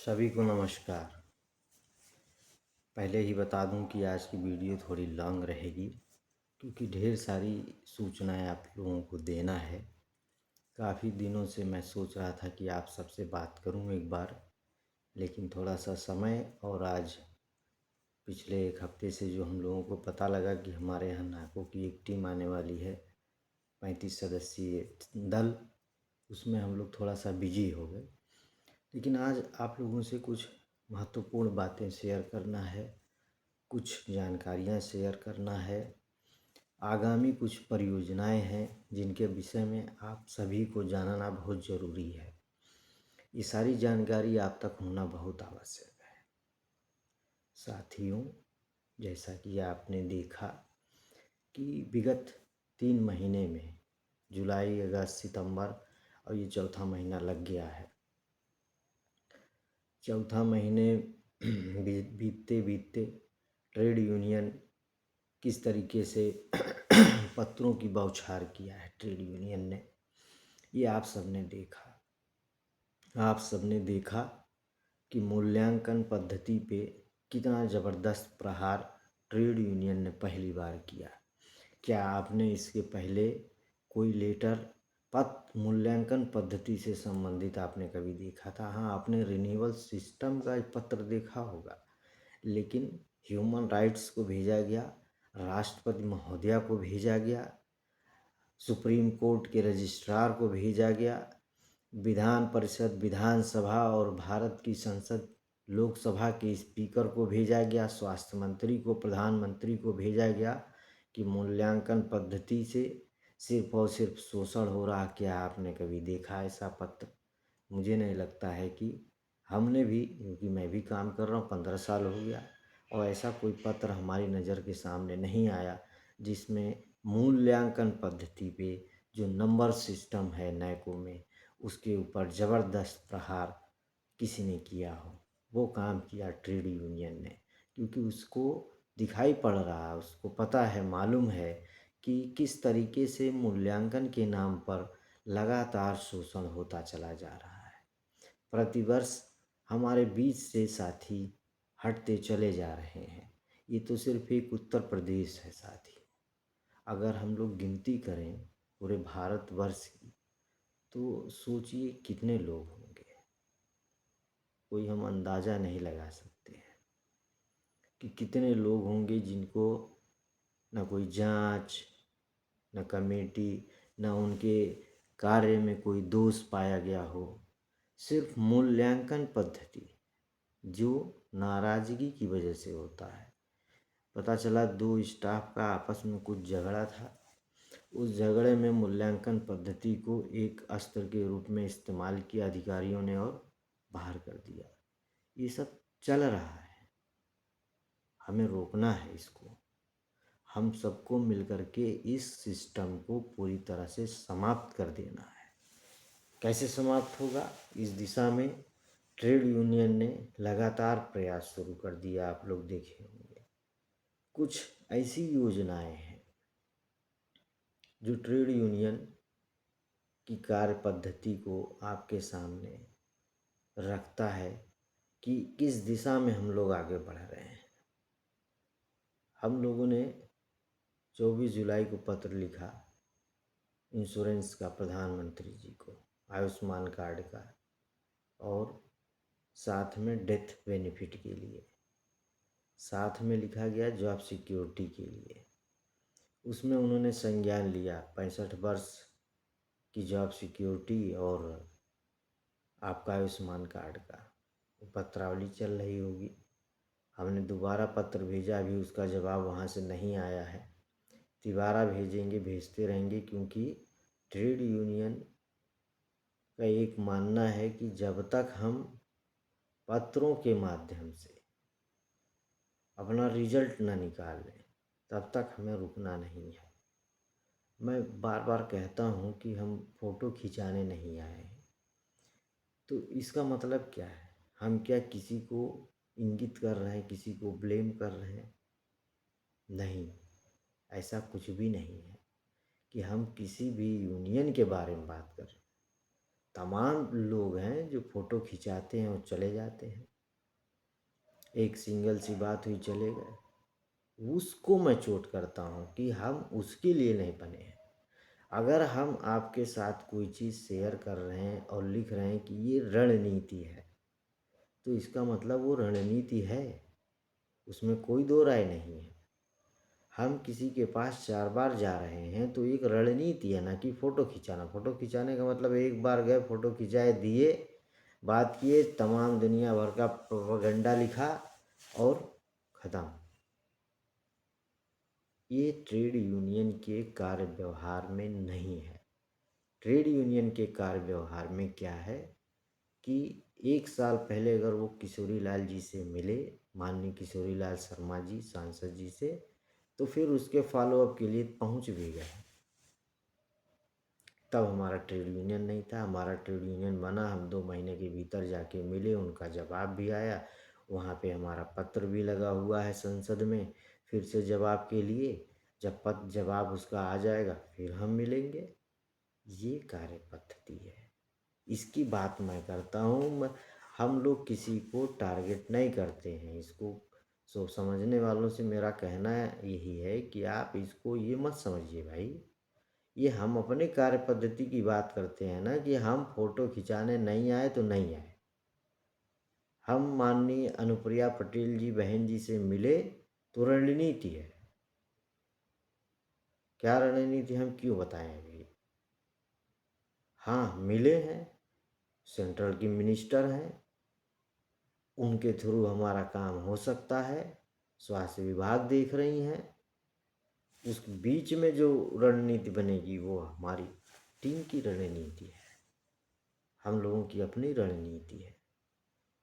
सभी को नमस्कार। पहले ही बता दूं कि आज की वीडियो थोड़ी लॉन्ग रहेगी क्योंकि ढेर सारी सूचनाएं आप लोगों को देना है। काफ़ी दिनों से मैं सोच रहा था कि आप सबसे बात करूं एक बार, लेकिन थोड़ा सा समय और आज पिछले एक हफ्ते से जो हम लोगों को पता लगा कि हमारे यहाँ नाको की एक टीम आने वाली है 35 सदस्यीय दल, उसमें हम लोग थोड़ा सा बिजी हो गए। लेकिन आज आप लोगों से कुछ महत्वपूर्ण बातें शेयर करना है, कुछ जानकारियाँ शेयर करना है। आगामी कुछ परियोजनाएं हैं जिनके विषय में आप सभी को जानना बहुत ज़रूरी है। ये सारी जानकारी आप तक होना बहुत आवश्यक है। साथियों, जैसा कि आपने देखा कि विगत 3 महीने में जुलाई, अगस्त, सितंबर और ये चौथा महीना लग गया है। चौथा महीने बीतते बीतते ट्रेड यूनियन किस तरीके से पत्रों की बौछार किया है ट्रेड यूनियन ने, ये आप सबने देखा। आप सबने देखा कि मूल्यांकन पद्धति पे कितना ज़बरदस्त प्रहार ट्रेड यूनियन ने पहली बार किया। क्या आपने इसके पहले कोई लेटर पत्र मूल्यांकन पद्धति से संबंधित आपने कभी देखा था? हाँ, आपने रिन्यूअल सिस्टम का एक पत्र देखा होगा, लेकिन ह्यूमन राइट्स को भेजा गया, राष्ट्रपति महोदया को भेजा गया, सुप्रीम कोर्ट के रजिस्ट्रार को भेजा गया, विधान परिषद, विधानसभा और भारत की संसद लोकसभा के स्पीकर को भेजा गया, स्वास्थ्य मंत्री को, प्रधानमंत्री को भेजा गया कि मूल्यांकन पद्धति से सिर्फ और सिर्फ शोषण हो रहा। क्या आपने कभी देखा ऐसा पत्र? मुझे नहीं लगता है कि हमने भी, क्योंकि मैं भी काम कर रहा हूँ, 15 साल हो गया और ऐसा कोई पत्र हमारी नज़र के सामने नहीं आया जिसमें मूल्यांकन पद्धति पे जो नंबर सिस्टम है नैको में, उसके ऊपर ज़बरदस्त प्रहार किसी ने किया हो। वो काम किया ट्रेड यूनियन ने, क्योंकि उसको दिखाई पड़ रहा है, उसको पता है, मालूम है कि किस तरीके से मूल्यांकन के नाम पर लगातार शोषण होता चला जा रहा है। प्रतिवर्ष हमारे बीच से साथी हटते चले जा रहे हैं। ये तो सिर्फ एक उत्तर प्रदेश है साथी। अगर हम लोग गिनती करें पूरे भारतवर्ष की, तो सोचिए कितने लोग होंगे। कोई हम अंदाज़ा नहीं लगा सकते हैं कि कितने लोग होंगे जिनको न कोई जांच, न कमेटी, न उनके कार्य में कोई दोष पाया गया हो। सिर्फ मूल्यांकन पद्धति जो नाराज़गी की वजह से होता है। पता चला 2 स्टाफ का आपस में कुछ झगड़ा था, उस झगड़े में मूल्यांकन पद्धति को एक अस्त्र के रूप में इस्तेमाल किया अधिकारियों ने और बाहर कर दिया। ये सब चल रहा है, हमें रोकना है इसको। हम सबको मिलकर के इस सिस्टम को पूरी तरह से समाप्त कर देना है। कैसे समाप्त होगा? इस दिशा में ट्रेड यूनियन ने लगातार प्रयास शुरू कर दिया। आप लोग देखे होंगे कुछ ऐसी योजनाएं हैं जो ट्रेड यूनियन की कार्य पद्धति को आपके सामने रखता है कि किस दिशा में हम लोग आगे बढ़ रहे हैं। हम लोगों ने 24 जुलाई को पत्र लिखा इंश्योरेंस का प्रधानमंत्री जी को, आयुष्मान कार्ड का, और साथ में डेथ बेनिफिट के लिए, साथ में लिखा गया जॉब सिक्योरिटी के लिए। उसमें उन्होंने संज्ञान लिया 65 वर्ष की जॉब सिक्योरिटी और आपका आयुष्मान कार्ड का। वो पत्रावली चल रही होगी। हमने दोबारा पत्र भेजा, अभी उसका जवाब वहाँ से नहीं आया है। दोबारा भेजेंगे, भेजते रहेंगे, क्योंकि ट्रेड यूनियन का एक मानना है कि जब तक हम पत्रों के माध्यम से अपना रिजल्ट ना निकाल लें तब तक हमें रुकना नहीं है। मैं बार बार कहता हूँ कि हम फ़ोटो खिंचाने नहीं आए हैं। तो इसका मतलब क्या है? हम क्या किसी को इंगित कर रहे हैं, किसी को ब्लेम कर रहे हैं? नहीं, ऐसा कुछ भी नहीं है कि हम किसी भी यूनियन के बारे में बात कर रहे हैं। तमाम लोग हैं जो फ़ोटो खिंचाते हैं और चले जाते हैं, एक सिंगल सी बात हुई चले गए। उसको मैं चोट करता हूँ कि हम उसके लिए नहीं बने हैं। अगर हम आपके साथ कोई चीज़ शेयर कर रहे हैं और लिख रहे हैं कि ये रणनीति है, तो इसका मतलब वो रणनीति है, उसमें कोई दो राय नहीं है। हम किसी के पास 4 बार जा रहे हैं तो एक रणनीति है, ना कि फ़ोटो खिंचाना। फ़ोटो खिंचाने का मतलब एक बार गए, फ़ोटो खिंचाए, दिए, बात किए, तमाम दुनिया भर का प्रोपेगेंडा लिखा और ख़त्म। ये ट्रेड यूनियन के कार्य व्यवहार में नहीं है। ट्रेड यूनियन के कार्य व्यवहार में क्या है कि 1 साल पहले अगर वो किशोरी लाल जी से मिले, माननीय किशोरी लाल शर्मा जी सांसद जी से, तो फिर उसके फॉलोअप के लिए पहुंच भी गए। तब हमारा ट्रेड यूनियन नहीं था, हमारा ट्रेड यूनियन बना, हम 2 महीने के भीतर जाके मिले, उनका जवाब भी आया, वहाँ पे हमारा पत्र भी लगा हुआ है संसद में फिर से जवाब के लिए। जब जवाब उसका आ जाएगा फिर हम मिलेंगे। ये कार्य पद्धति है, इसकी बात मैं करता हूँ। हम लोग किसी को टारगेट नहीं करते हैं। इसको समझने वालों से मेरा कहना यही है कि आप इसको ये मत समझिए भाई, ये हम अपने कार्य पद्धति की बात करते हैं ना, कि हम फोटो खिंचाने नहीं आए तो नहीं आए। हम माननीय अनुप्रिया पटेल जी बहन जी से मिले तो रणनीति है। क्या रणनीति हम क्यों बताएं अभी? हाँ, मिले हैं, सेंट्रल की मिनिस्टर हैं, उनके थ्रू हमारा काम हो सकता है, स्वास्थ्य विभाग देख रही हैं। उस बीच में जो रणनीति बनेगी वो हमारी टीम की रणनीति है, हम लोगों की अपनी रणनीति है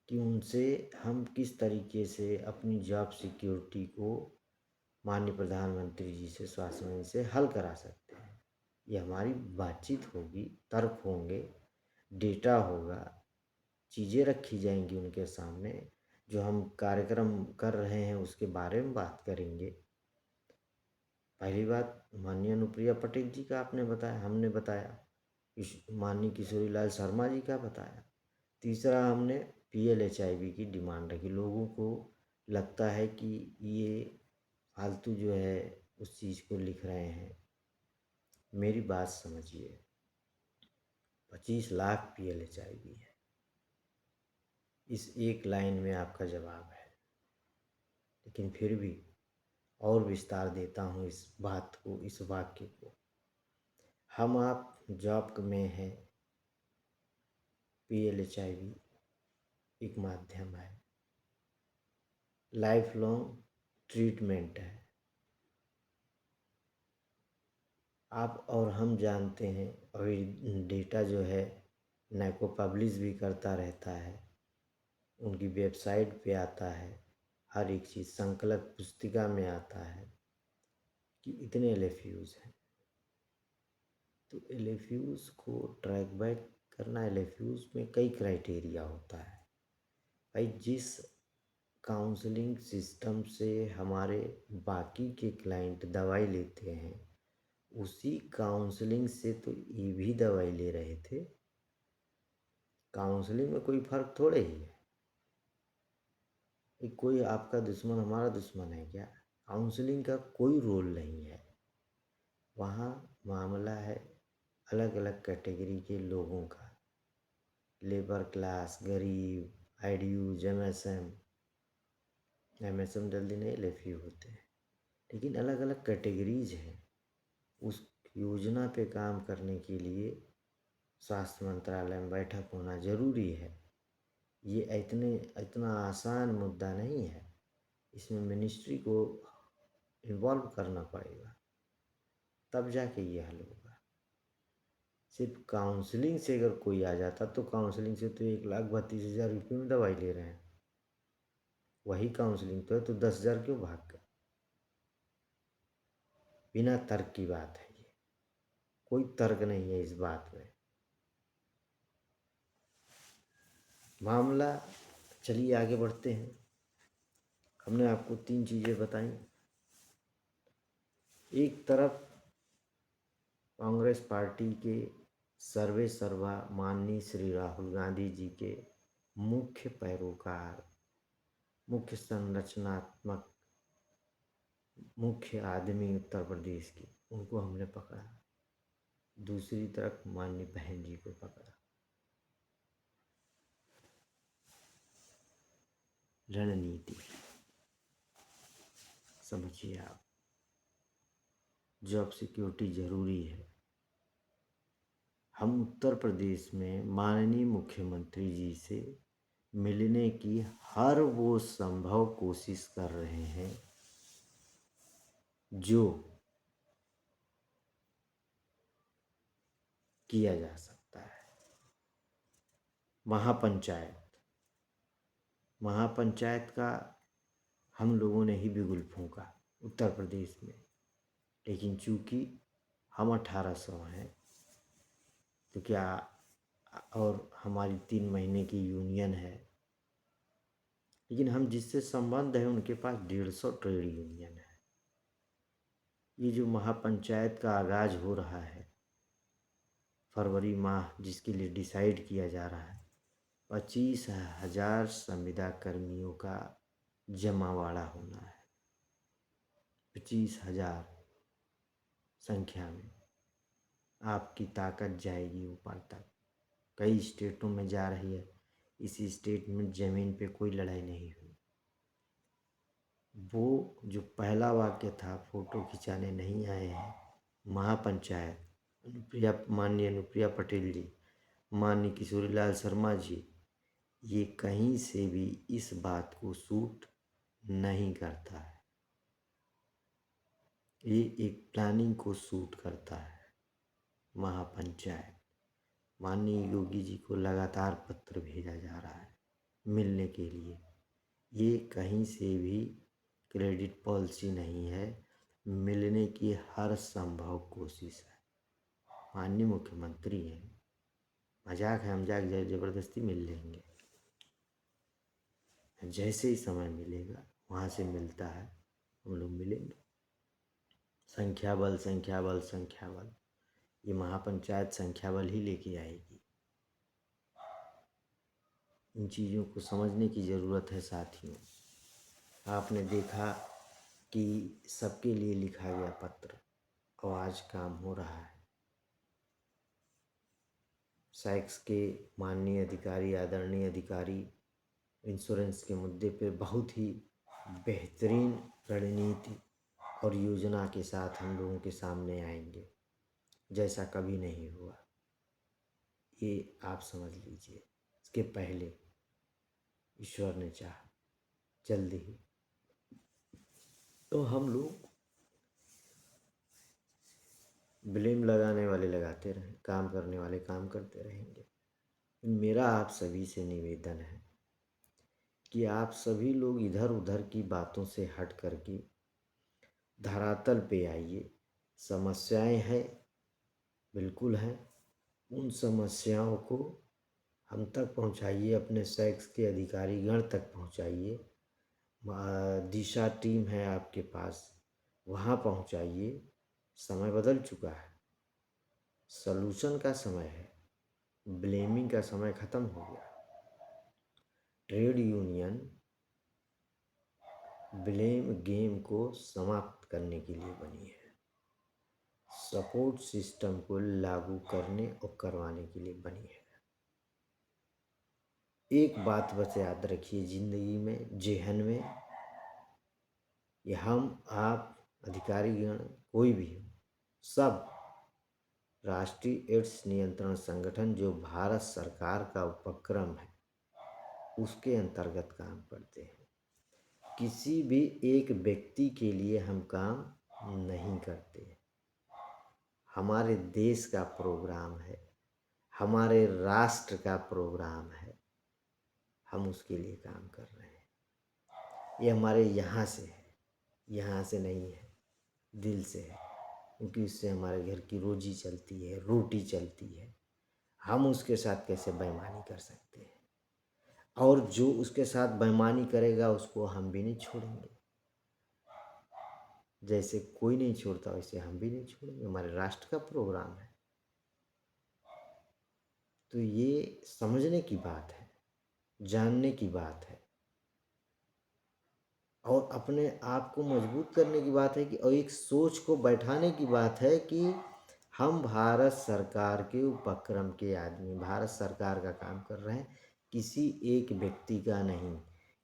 कि उनसे हम किस तरीके से अपनी जॉब सिक्योरिटी को माननीय प्रधानमंत्री जी से, स्वास्थ्य मंत्री से हल करा सकते हैं। ये हमारी बातचीत होगी, तर्क होंगे, डेटा होगा, चीज़ें रखी जाएंगी उनके सामने, जो हम कार्यक्रम कर रहे हैं उसके बारे में बात करेंगे। पहली बात माननीय अनुप्रिया पटेल जी का आपने बताया, हमने बताया, माननीय किशोरी लाल शर्मा जी का बताया। तीसरा हमने PLHIV की डिमांड रखी। लोगों को लगता है कि ये फालतू जो है उस चीज़ को लिख रहे हैं। मेरी बात समझिए, 25 लाख PLHIV है, इस एक लाइन में आपका जवाब है। लेकिन फिर भी और विस्तार देता हूँ इस बात को, इस वाक्य को। हम आप जॉब में हैं, PLHIV एक माध्यम है, लाइफ लॉन्ग ट्रीटमेंट है। आप और हम जानते हैं, और डेटा जो है NACO पब्लिश भी करता रहता है, उनकी वेबसाइट पे आता है, हर एक चीज़ संकलक पुस्तिका में आता है कि इतने LFUs हैं। तो LFUs को ट्रैक बैक करना, LFUs में कई क्राइटेरिया होता है भाई। जिस काउंसलिंग सिस्टम से हमारे बाकी के क्लाइंट दवाई लेते हैं, उसी काउंसलिंग से तो ये भी दवाई ले रहे थे। काउंसलिंग में कोई फ़र्क थोड़े ही है। ये कोई आपका दुश्मन हमारा दुश्मन है क्या? काउंसलिंग का कोई रोल नहीं है। वहाँ मामला है अलग अलग कैटेगरी के लोगों का, लेबर क्लास, गरीब, IDUs, MSM जल्दी नहीं LFU होते हैं, लेकिन अलग अलग कैटेगरीज हैं। उस योजना पे काम करने के लिए स्वास्थ्य मंत्रालय में बैठक होना ज़रूरी है। ये इतना आसान मुद्दा नहीं है, इसमें मिनिस्ट्री को इन्वॉल्व करना पड़ेगा, तब जाके ये हल होगा। सिर्फ काउंसलिंग से अगर कोई आ जाता तो काउंसलिंग से तो 1,32,000 रुपये में दवाई ले रहे हैं, वही काउंसलिंग तो है, तो 10,000 क्यों भाग गए? बिना तर्क की बात है ये, कोई तर्क नहीं है इस बात में। मामला, चलिए आगे बढ़ते हैं। हमने आपको 3 चीज़ें बताई। एक तरफ कांग्रेस पार्टी के सर्वे सर्वा माननीय श्री राहुल गांधी जी के मुख्य पैरोकार, मुख्य संरचनात्मक, मुख्य आदमी उत्तर प्रदेश के, उनको हमने पकड़ा। दूसरी तरफ माननीय बहन जी को पकड़ा। रणनीति समझिए आप। जॉब सिक्योरिटी जरूरी है। हम उत्तर प्रदेश में माननीय मुख्यमंत्री जी से मिलने की हर वो संभव कोशिश कर रहे हैं जो किया जा सकता है। महापंचायत का हम लोगों ने ही बिगुल फूंका उत्तर प्रदेश में, लेकिन चूंकि हम 1800 हैं तो क्या, और हमारी 3 महीने की यूनियन है, लेकिन हम जिससे संबंध है उनके पास 150 ट्रेड यूनियन है। ये जो महापंचायत का आगाज हो रहा है फरवरी माह, जिसके लिए डिसाइड किया जा रहा है, 25,000 संविदा कर्मियों का जमावाड़ा होना है। 25,000 संख्या में आपकी ताकत जाएगी ऊपर तक। कई स्टेटों में जा रही है। इसी स्टेट में ज़मीन पे कोई लड़ाई नहीं हुई। वो जो पहला वाक्य था, फोटो खिंचाने नहीं आए हैं महापंचायत, माननीय अनुप्रिया पटेल जी, माननीय किशोरीलाल शर्मा जी, ये कहीं से भी इस बात को सूट नहीं करता है। ये एक प्लानिंग को सूट करता है। महापंचायत, माननीय योगी जी को लगातार पत्र भेजा जा रहा है मिलने के लिए। ये कहीं से भी क्रेडिट पॉलिसी नहीं है, मिलने की हर संभव कोशिश है। माननीय मुख्यमंत्री हैं, मजाक है, हम जाके ज़बरदस्ती मिल लेंगे। जैसे ही समय मिलेगा वहाँ से मिलता है, हम लोग मिलेंगे। संख्या बल, संख्या बल, संख्या बल, ये महापंचायत संख्या बल ही लेके आएगी। इन चीज़ों को समझने की ज़रूरत है साथियों। आपने देखा कि सबके लिए लिखा गया पत्र और आज काम हो रहा है। सैक्स के माननीय अधिकारी, आदरणीय अधिकारी इंश्योरेंस के मुद्दे पे बहुत ही बेहतरीन रणनीति और योजना के साथ हम लोगों के सामने आएंगे, जैसा कभी नहीं हुआ। ये आप समझ लीजिए। इसके पहले ईश्वर ने चाहा जल्दी ही तो हम लोग ब्लेम लगाने वाले लगाते रहें, काम करने वाले काम करते रहेंगे। मेरा आप सभी से निवेदन है कि आप सभी लोग इधर उधर की बातों से हट करके धरातल पे आइए। समस्याएं हैं, बिल्कुल हैं, उन समस्याओं को हम तक पहुंचाइए, अपने सेक्स के अधिकारीगण तक पहुंचाइए। दिशा टीम है आपके पास, वहाँ पहुंचाइए। समय बदल चुका है, सलूशन का समय है, ब्लेमिंग का समय ख़त्म हो गया। ट्रेड यूनियन ब्लेम गेम को समाप्त करने के लिए बनी है, सपोर्ट सिस्टम को लागू करने और करवाने के लिए बनी है। एक बात बस याद रखिए ज़िंदगी में, जेहन में, ये हम आप अधिकारीगण कोई भी हो, सब राष्ट्रीय एड्स नियंत्रण संगठन जो भारत सरकार का उपक्रम है उसके अंतर्गत काम करते हैं। किसी भी एक व्यक्ति के लिए हम काम नहीं करते। हमारे देश का प्रोग्राम है, हमारे राष्ट्र का प्रोग्राम है, हम उसके लिए काम कर रहे हैं। ये हमारे यहाँ से है, यहाँ से नहीं है, दिल से है, क्योंकि उससे हमारे घर की रोजी चलती है, रोटी चलती है। हम उसके साथ कैसे बेईमानी कर सकते हैं? और जो उसके साथ बेईमानी करेगा उसको हम भी नहीं छोड़ेंगे। जैसे कोई नहीं छोड़ता वैसे हम भी नहीं छोड़ेंगे। हमारे राष्ट्र का प्रोग्राम है। तो ये समझने की बात है, जानने की बात है और अपने आप को मजबूत करने की बात है कि और एक सोच को बैठाने की बात है कि हम भारत सरकार के उपक्रम के आदमी, भारत सरकार का काम कर रहे हैं, किसी एक व्यक्ति का नहीं।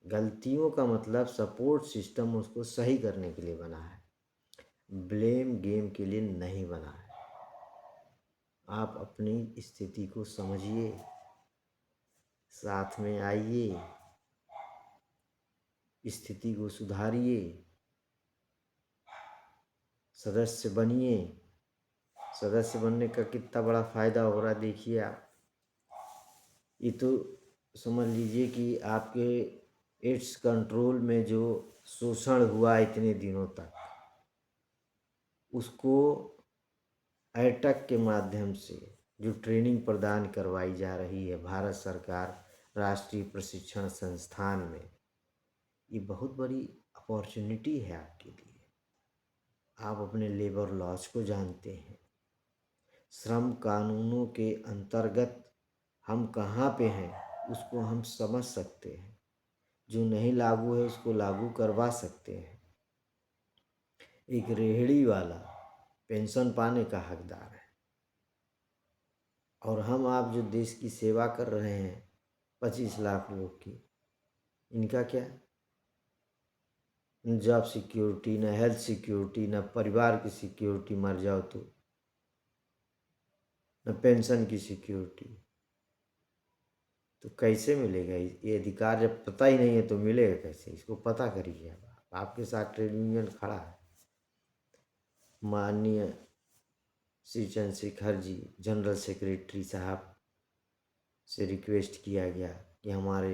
गलतियों का मतलब सपोर्ट सिस्टम उसको सही करने के लिए बना है, ब्लेम गेम के लिए नहीं बना है। आप अपनी स्थिति को समझिए, साथ में आइए, स्थिति को सुधारिए, सदस्य बनिए। सदस्य बनने का कितना बड़ा फायदा हो रहा है देखिए आप। ये तो समझ लीजिए कि आपके एड्स कंट्रोल में जो शोषण हुआ इतने दिनों तक, उसको एटक के माध्यम से जो ट्रेनिंग प्रदान करवाई जा रही है भारत सरकार राष्ट्रीय प्रशिक्षण संस्थान में, ये बहुत बड़ी अपॉर्चुनिटी है आपके लिए। आप अपने लेबर लॉज को जानते हैं, श्रम कानूनों के अंतर्गत हम कहाँ पे हैं उसको हम समझ सकते हैं, जो नहीं लागू है उसको लागू करवा सकते हैं। एक रेहड़ी वाला पेंशन पाने का हकदार है और हम आप जो देश की सेवा कर रहे हैं 25 लाख लोग की, इनका क्या? न जॉब सिक्योरिटी, न हेल्थ सिक्योरिटी, न परिवार की सिक्योरिटी, मर जाओ तो न पेंशन की सिक्योरिटी। तो कैसे मिलेगा ये अधिकार? जब पता ही नहीं है तो मिलेगा कैसे? इसको पता करिए। अब आपके साथ ट्रेड यूनियन खड़ा है, माननीय श्री चंद्रशेखर जी जनरल सेक्रेटरी साहब से रिक्वेस्ट किया गया कि हमारे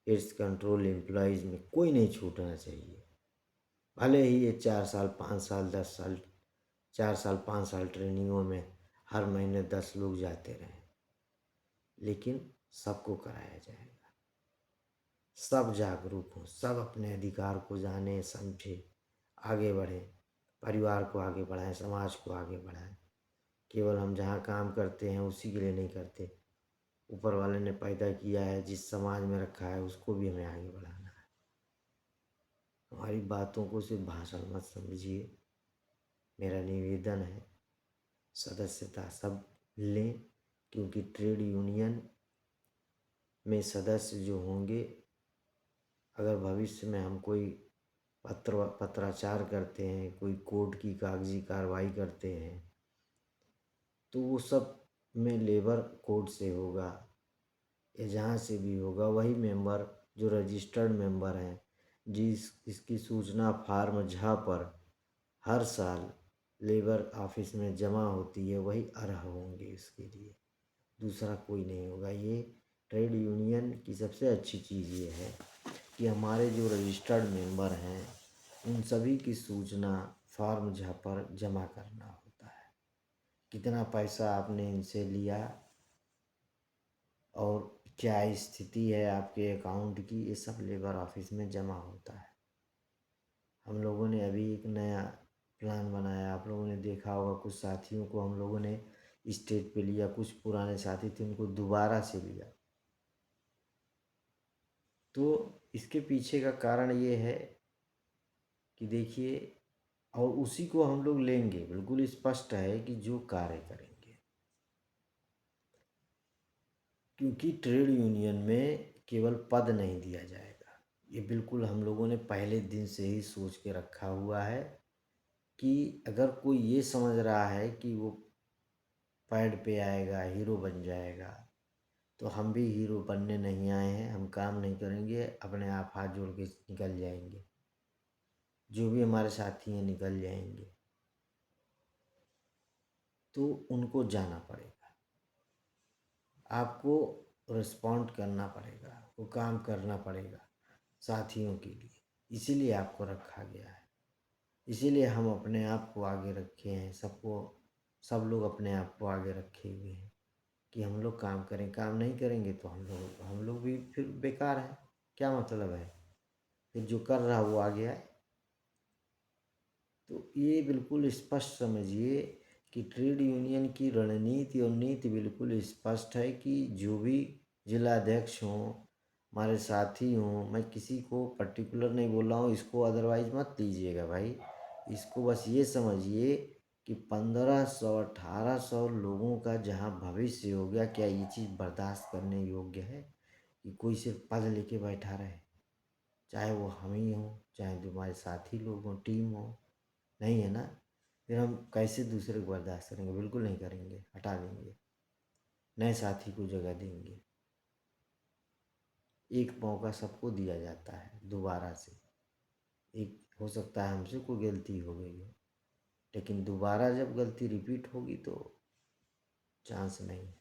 एड्स कंट्रोल एम्प्लॉयज़ में कोई नहीं छूटना चाहिए, भले ही ये 4 साल 5 साल 10 साल 4 साल 5 साल ट्रेनिंगों में हर महीने 10 लोग जाते रहें, लेकिन सबको कराया जाएगा। सब जागरूक हों, सब अपने अधिकार को जाने समझे, आगे बढ़ें, परिवार को आगे बढ़ाएं, समाज को आगे बढ़ाएं। केवल हम जहाँ काम करते हैं उसी के लिए नहीं करते, ऊपर वाले ने पैदा किया है, जिस समाज में रखा है उसको भी हमें आगे बढ़ाना है। हमारी बातों को सिर्फ भाषण मत समझिए। मेरा निवेदन है सदस्यता सब लें, क्योंकि ट्रेड यूनियन में सदस्य जो होंगे, अगर भविष्य में हम कोई पत्राचार करते हैं, कोई कोर्ट की कागजी कार्रवाई करते हैं, तो वो सब में लेबर कोड से होगा या जहाँ से भी होगा, वही मेंबर जो रजिस्टर्ड मेंबर हैं, इसकी सूचना फार्म झ पर हर साल लेबर ऑफिस में जमा होती है, वही अर्ह होंगे इसके लिए। दूसरा कोई नहीं होगा। ये ट्रेड यूनियन की सबसे अच्छी चीज़ ये है कि हमारे जो रजिस्टर्ड मेंबर हैं उन सभी की सूचना फॉर्म झ पर जमा करना होता है। कितना पैसा आपने इनसे लिया और क्या स्थिति है आपके अकाउंट की, ये सब लेबर ऑफिस में जमा होता है। हम लोगों ने अभी एक नया प्लान बनाया, आप लोगों ने देखा होगा, कुछ साथियों को हम लोगों ने स्टेट पे लिया, कुछ पुराने साथी थे उनको दोबारा से लिया। तो इसके पीछे का कारण ये है कि देखिए, और उसी को हम लोग लेंगे, बिल्कुल स्पष्ट है कि जो कार्य करेंगे, क्योंकि ट्रेड यूनियन में केवल पद नहीं दिया जाएगा। ये बिल्कुल हम लोगों ने पहले दिन से ही सोच के रखा हुआ है कि अगर कोई ये समझ रहा है कि वो पैड पे आएगा, हीरो बन जाएगा, तो हम भी हीरो बनने नहीं आए हैं। हम काम नहीं करेंगे, अपने आप हाथ जोड़ के निकल जाएंगे, जो भी हमारे साथी हैं निकल जाएंगे। तो उनको जाना पड़ेगा, आपको रिस्पॉन्ड करना पड़ेगा, आपको काम करना पड़ेगा साथियों के लिए। इसीलिए आपको रखा गया है, इसीलिए हम अपने आप को आगे रखे हैं। सब लोग अपने आप को आगे रखे हुए हैं कि हम लोग काम करें। काम नहीं करेंगे तो हम लोग भी फिर बेकार हैं। क्या मतलब है? फिर जो कर रहा वो आगे आए। तो ये बिल्कुल स्पष्ट समझिए कि ट्रेड यूनियन की रणनीति और नीति बिल्कुल स्पष्ट है कि जो भी जिलाध्यक्ष हों, हमारे साथी हों, मैं किसी को पर्टिकुलर नहीं बोल रहा हूँ, इसको अदरवाइज मत लीजिएगा भाई। इसको बस ये समझिए कि 1500 1800 लोगों का जहाँ भविष्य हो गया, क्या ये चीज़ बर्दाश्त करने योग्य है कि कोई सिर्फ पद लेके बैठा रहे? चाहे वो हम ही हों, चाहे तुम्हारे साथी लोग हों, टीम हो, नहीं है ना। फिर हम कैसे दूसरे को बर्दाश्त करेंगे? बिल्कुल नहीं करेंगे, हटा देंगे, नए साथी को जगह देंगे। एक मौका सबको दिया जाता है दोबारा से। एक हो सकता है हमसे कोई गलती हो गई हो, लेकिन दोबारा जब गलती रिपीट होगी तो चांस नहीं है।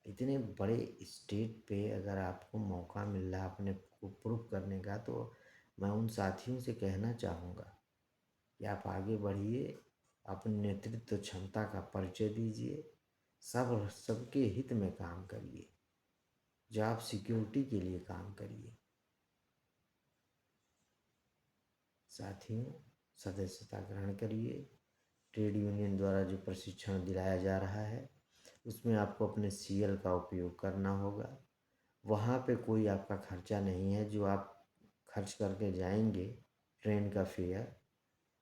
इतने बड़े स्टेज पे अगर आपको मौका मिल रहा है अपने को प्रूव करने का, तो मैं उन साथियों से कहना चाहूँगा कि आप आगे बढ़िए, अपनी नेतृत्व क्षमता का परिचय दीजिए, सबके हित में काम करिए, जॉब सिक्योरिटी के लिए काम करिए। साथियों, सदस्यता ग्रहण करिए। ट्रेड यूनियन द्वारा जो प्रशिक्षण दिलाया जा रहा है उसमें आपको अपने सीएल का उपयोग करना होगा। वहाँ पे कोई आपका खर्चा नहीं है, जो आप खर्च करके जाएंगे ट्रेन का फेयर,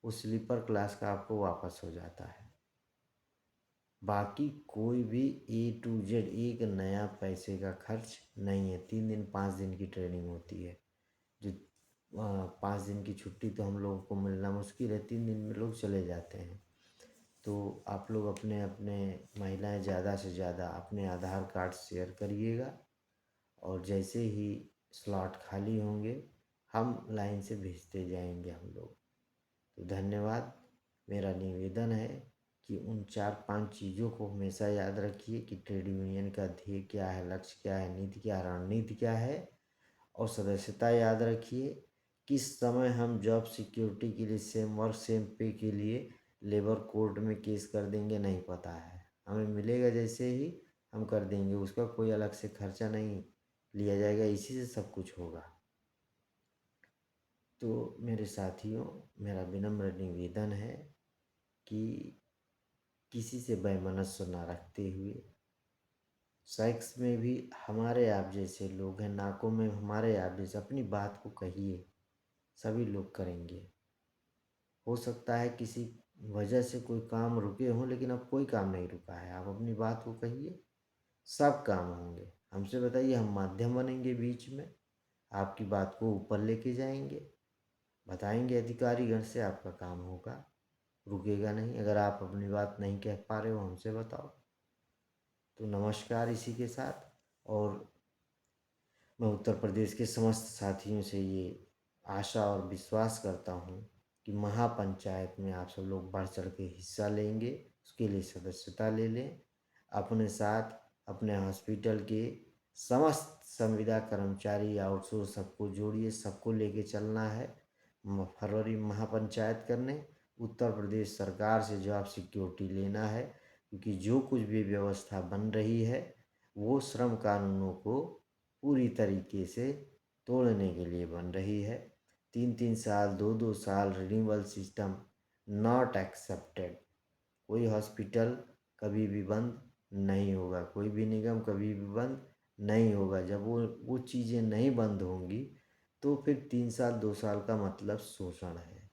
उस स्लीपर क्लास का आपको वापस हो जाता है। बाकी कोई भी A to Z एक नया पैसे का खर्च नहीं है। 3 दिन 5 दिन की ट्रेनिंग होती है, जो 5 दिन की छुट्टी तो हम लोगों को मिलना मुश्किल है, 3 दिन में लोग चले जाते हैं। तो आप लोग अपने अपने महिलाएं ज़्यादा से ज़्यादा अपने आधार कार्ड शेयर करिएगा, और जैसे ही स्लॉट खाली होंगे हम लाइन से भेजते जाएंगे हम लोग। तो धन्यवाद। मेरा निवेदन है कि उन 4-5 चीज़ों को हमेशा याद रखिए कि ट्रेड यूनियन का ध्येय क्या है, लक्ष्य क्या है, नीति क्या है, रणनीति क्या है, और सदस्यता याद रखिए। किस समय हम जॉब सिक्योरिटी के लिए सेम वर्क सेम पे के लिए लेबर कोर्ट में केस कर देंगे नहीं पता है। हमें मिलेगा जैसे ही हम कर देंगे, उसका कोई अलग से खर्चा नहीं लिया जाएगा, इसी से सब कुछ होगा। तो मेरे साथियों, मेरा विनम्र निवेदन है कि किसी से वैमनस्य ना रखते हुए, सेक्स में भी हमारे आप जैसे लोग हैं, नाकों में हमारे आप जैसे, अपनी बात को कहिए। सभी लोग करेंगे। हो सकता है किसी वजह से कोई काम रुके हों, लेकिन अब कोई काम नहीं रुका है, आप अपनी बात को कहिए, सब काम होंगे। हमसे बताइए, हम माध्यम बनेंगे बीच में, आपकी बात को ऊपर लेके जाएंगे, बताएंगे अधिकारीगण से, आपका काम होगा, रुकेगा नहीं। अगर आप अपनी बात नहीं कह पा रहे हो, हमसे बताओ। तो नमस्कार इसी के साथ। और मैं उत्तर प्रदेश के समस्त साथियों से ये आशा और विश्वास करता हूँ कि महापंचायत में आप सब लोग बढ़ चढ़ के हिस्सा लेंगे। उसके लिए सदस्यता ले लें। अपने साथ अपने हॉस्पिटल के समस्त संविदा कर्मचारी, आउटसोर्स, सबको जोड़िए, सबको लेके चलना है फरवरी महापंचायत करने। उत्तर प्रदेश सरकार से जॉब सिक्योरिटी लेना है, क्योंकि जो कुछ भी व्यवस्था बन रही है वो श्रम कानूनों को पूरी तरीके से तोड़ने के लिए बन रही है। 3-3 साल, 2-2 साल रिन्यूअल सिस्टम नॉट एक्सेप्टेड। कोई हॉस्पिटल कभी भी बंद नहीं होगा, कोई भी निगम कभी भी बंद नहीं होगा। जब वो चीज़ें नहीं बंद होंगी तो फिर 3 साल 2 साल का मतलब शोषण है।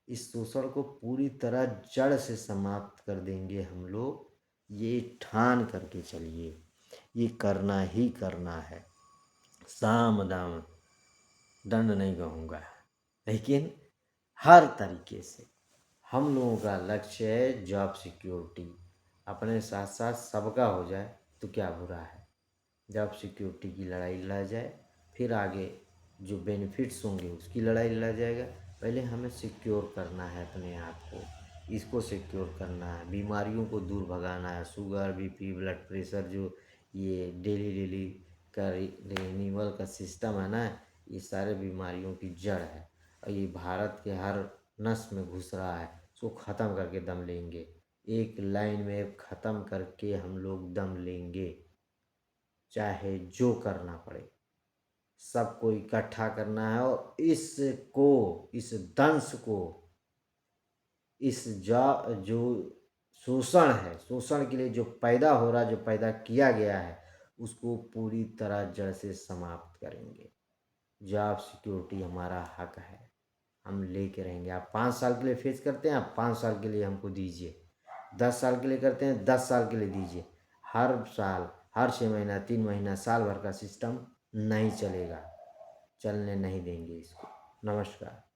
इस शोषण को पूरी तरह जड़ से समाप्त कर देंगे हम लोग, ये ठान करके चलिए। ये करना ही करना है, साम दाम दंड नहीं कहूँगा, लेकिन हर तरीके से हम लोगों का लक्ष्य है जॉब सिक्योरिटी। अपने साथ साथ सबका हो जाए तो क्या बुरा है। जॉब सिक्योरिटी की लड़ाई लड़ा जाए, फिर आगे जो बेनिफिट्स होंगे उसकी लड़ाई लड़ा जाएगा। पहले हमें सिक्योर करना है अपने आप को, इसको सिक्योर करना है, बीमारियों को दूर भगाना है। शुगर, बीपी, ब्लड प्रेशर, जो ये डेली डेली का रिन्यूअल का सिस्टम है ना, ये सारे बीमारियों की जड़ है, और ये भारत के हर नस में घुस रहा है। इसको ख़त्म करके दम लेंगे, एक लाइन में ख़त्म करके हम लोग दम लेंगे, चाहे जो करना पड़े। सबको इकट्ठा करना है, और इस दंश को, इस जो शोषण है, शोषण के लिए जो पैदा हो रहा, जो पैदा किया गया है, उसको पूरी तरह जड़ से समाप्त करेंगे। जॉब सिक्योरिटी हमारा हक है, हम लेके रहेंगे। आप 5 साल के लिए फेस करते हैं, आप 5 साल के लिए हमको दीजिए। 10 साल के लिए करते हैं, 10 साल के लिए दीजिए। हर साल, हर 6 महीना, 3 महीना, साल भर का सिस्टम नहीं चलेगा, चलने नहीं देंगे इसको। नमस्कार।